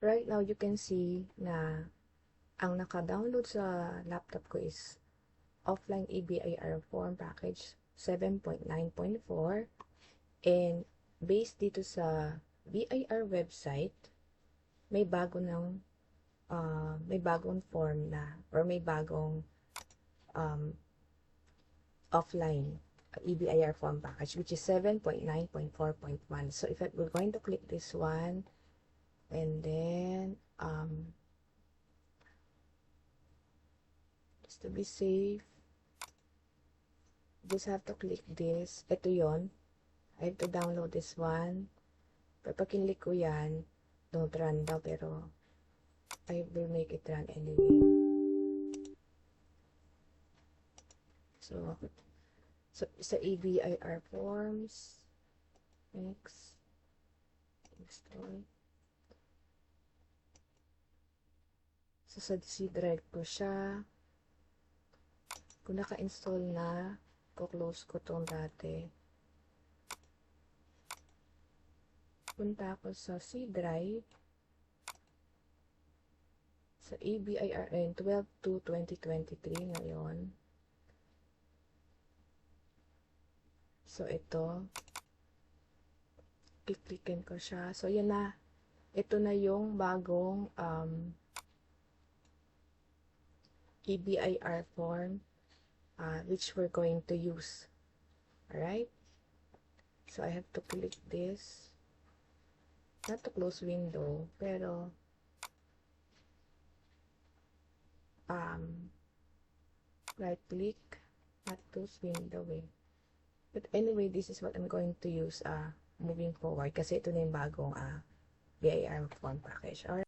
right now you can see na ang naka-download sa laptop ko is offline EBIR form package 7.9.4, and based dito sa BIR website may may bagong form na, or may bagong offline EBIR form package, which is 7.9.4.1. So if we're going to click this one, and then just to be safe, just have to click this. Ito yon, I have to download this one. Pero pag kinlik ko yan, don't run daw, pero I will make it run anyway. So sa EBIR forms, next, install. So sa C drive ko siya. Kung naka-install na, ko-close ko tong dati. Punta ako sa C drive. Sa EBIRN 12/2/2023 ngayon. So ito, click-clickin ko siya. So yan na. Ito na yung bagong EBIR form which we're going to use. Alright? So I have to click this. Not to close window, pero right click, not close window eh. But anyway, this is what I'm going to use moving forward kasi ito na yung bagong BIR form package. Alright.